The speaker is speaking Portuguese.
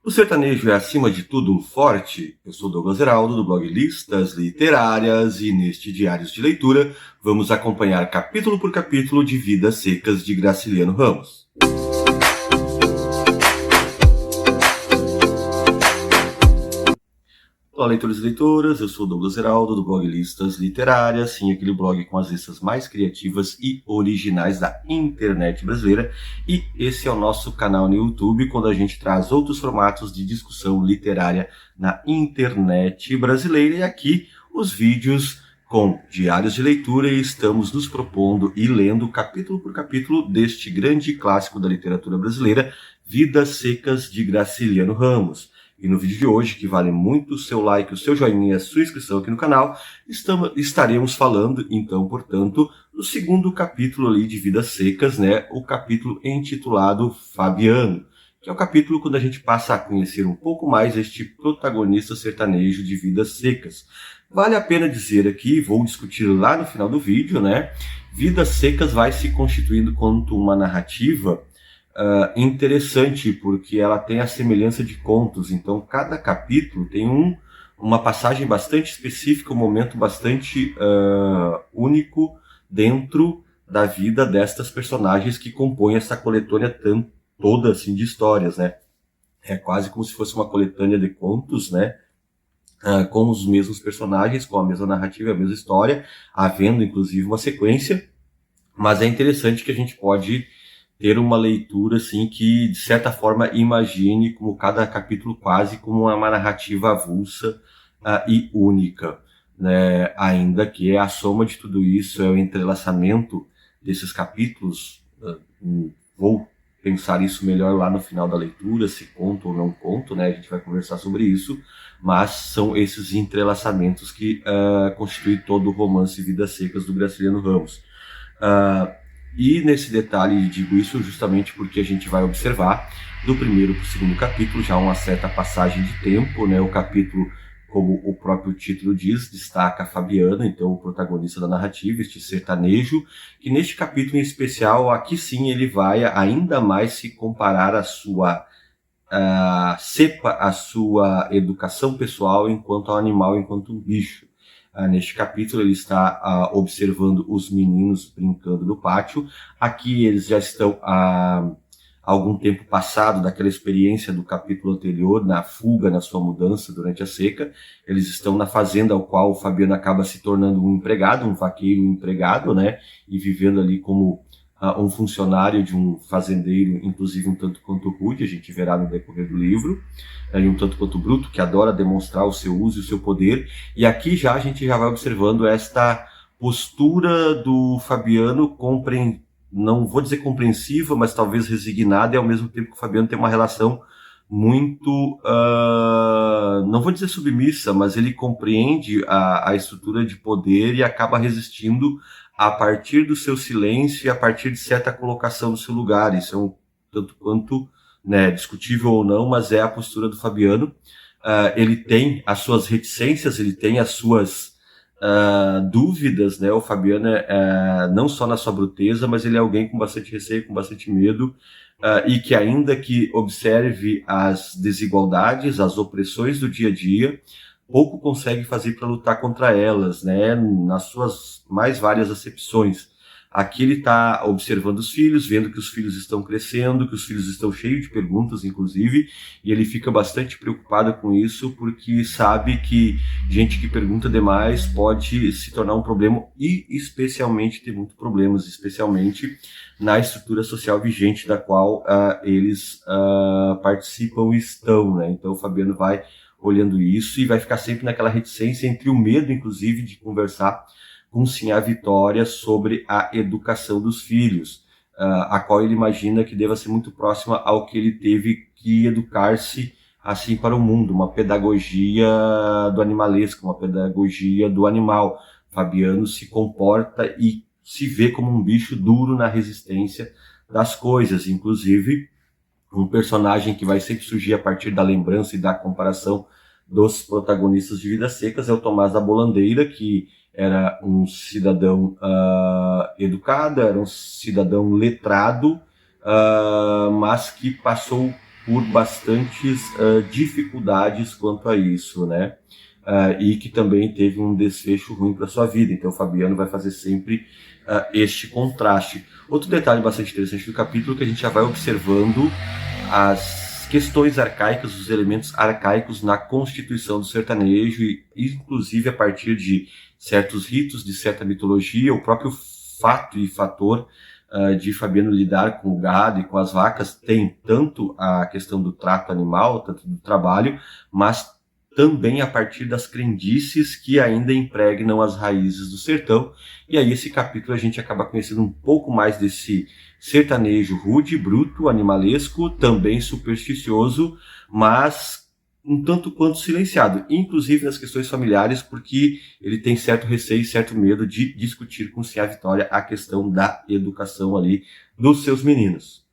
O sertanejo é, acima de tudo, um forte? Eu sou Douglas Heraldo, do blog Listas Literárias, e neste Diários de Leitura vamos acompanhar capítulo por capítulo de Vidas Secas de Graciliano Ramos. Olá, leitores e leitoras, eu sou Douglas Heraldo, do blog Listas Literárias, sim, aquele blog com as listas mais criativas e originais da internet brasileira, e esse é o nosso canal no YouTube, quando a gente traz outros formatos de discussão literária na internet brasileira, e aqui os vídeos com diários de leitura, e estamos nos propondo e lendo capítulo por capítulo deste grande clássico da literatura brasileira, Vidas Secas de Graciliano Ramos. E no vídeo de hoje, que vale muito o seu like, o seu joinha e a sua inscrição aqui no canal, estaremos falando, então, portanto, do segundo capítulo ali de Vidas Secas, né? O capítulo intitulado Fabiano, que é o capítulo quando a gente passa a conhecer um pouco mais este protagonista sertanejo de Vidas Secas. Vale a pena dizer aqui, vou discutir lá no final do vídeo, né? Vidas Secas vai se constituindo quanto uma narrativa interessante, porque ela tem a semelhança de contos, então cada capítulo tem uma passagem bastante específica, um momento bastante único dentro da vida destas personagens que compõem essa coletânea toda assim, de histórias, né? É quase como se fosse uma coletânea de contos, né? Com os mesmos personagens, com a mesma narrativa, a mesma história, havendo inclusive uma sequência, mas é interessante que a gente pode ter uma leitura assim que, de certa forma, imagine como cada capítulo quase como uma narrativa avulsa e única, né? Ainda que a soma de tudo isso é o entrelaçamento desses capítulos. Vou pensar isso melhor lá no final da leitura, se conto ou não conto, né? A gente vai conversar sobre isso, mas são esses entrelaçamentos que constituem todo o romance Vidas Secas do Graciliano Ramos. E nesse detalhe digo isso justamente porque a gente vai observar do primeiro para o segundo capítulo já uma certa passagem de tempo, né? O capítulo, como o próprio título diz, destaca a Fabiana, então o protagonista da narrativa, este sertanejo, que neste capítulo em especial, aqui sim ele vai ainda mais se comparar à sua a sua educação pessoal enquanto animal, enquanto um bicho. Neste capítulo ele está observando os meninos brincando no pátio. Aqui eles já estão há algum tempo passado daquela experiência do capítulo anterior, na fuga, na sua mudança durante a seca. Eles estão na fazenda ao qual o Fabiano acaba se tornando um empregado, um vaqueiro empregado, né? E vivendo ali como um funcionário de um fazendeiro, inclusive um tanto quanto rude, a gente verá no decorrer do livro, e um tanto quanto bruto, que adora demonstrar o seu uso e o seu poder. E aqui já a gente já vai observando esta postura do Fabiano, não vou dizer compreensiva, mas talvez resignada, e ao mesmo tempo que o Fabiano tem uma relação muito, não vou dizer submissa, mas ele compreende a estrutura de poder e acaba resistindo a partir do seu silêncio e a partir de certa colocação no seu lugar. Isso é um tanto quanto, né, discutível ou não, mas é a postura do Fabiano. Ele tem as suas reticências, ele tem as suas dúvidas, né? O Fabiano não só na sua bruteza, mas ele é alguém com bastante receio, com bastante medo, e que ainda que observe as desigualdades, as opressões do dia a dia, pouco consegue fazer para lutar contra elas, né? Nas suas mais várias acepções. Aqui ele está observando os filhos, vendo que os filhos estão crescendo, que os filhos estão cheios de perguntas, inclusive, e ele fica bastante preocupado com isso, porque sabe que gente que pergunta demais pode se tornar um problema e, especialmente, ter muitos problemas, especialmente na estrutura social vigente da qual eles participam e estão, né? Então o Fabiano vai olhando isso e vai ficar sempre naquela reticência entre o medo, inclusive, de conversar com Sinhá Vitória sobre a educação dos filhos, a qual ele imagina que deva ser muito próxima ao que ele teve que educar-se assim para o mundo, uma pedagogia do animalesco, uma pedagogia do animal. Fabiano se comporta e se vê como um bicho duro na resistência das coisas, inclusive um personagem que vai sempre surgir a partir da lembrança e da comparação dos protagonistas de Vidas Secas é o Tomás da Bolandeira, que era um cidadão educado, era um cidadão letrado, mas que passou por bastantes dificuldades quanto a isso, né? E que também teve um desfecho ruim para sua vida. Então, o Fabiano vai fazer sempre este contraste. Outro detalhe bastante interessante do capítulo é que a gente já vai observando as questões arcaicas, os elementos arcaicos na constituição do sertanejo, e inclusive a partir de certos ritos, de certa mitologia, o próprio fato e fator de Fabiano lidar com o gado e com as vacas tem tanto a questão do trato animal, tanto do trabalho, mas também a partir das crendices que ainda impregnam as raízes do sertão. E aí esse capítulo a gente acaba conhecendo um pouco mais desse sertanejo rude, bruto, animalesco, também supersticioso, mas um tanto quanto silenciado, inclusive nas questões familiares, porque ele tem certo receio e certo medo de discutir com Sim a Vitória a questão da educação ali dos seus meninos.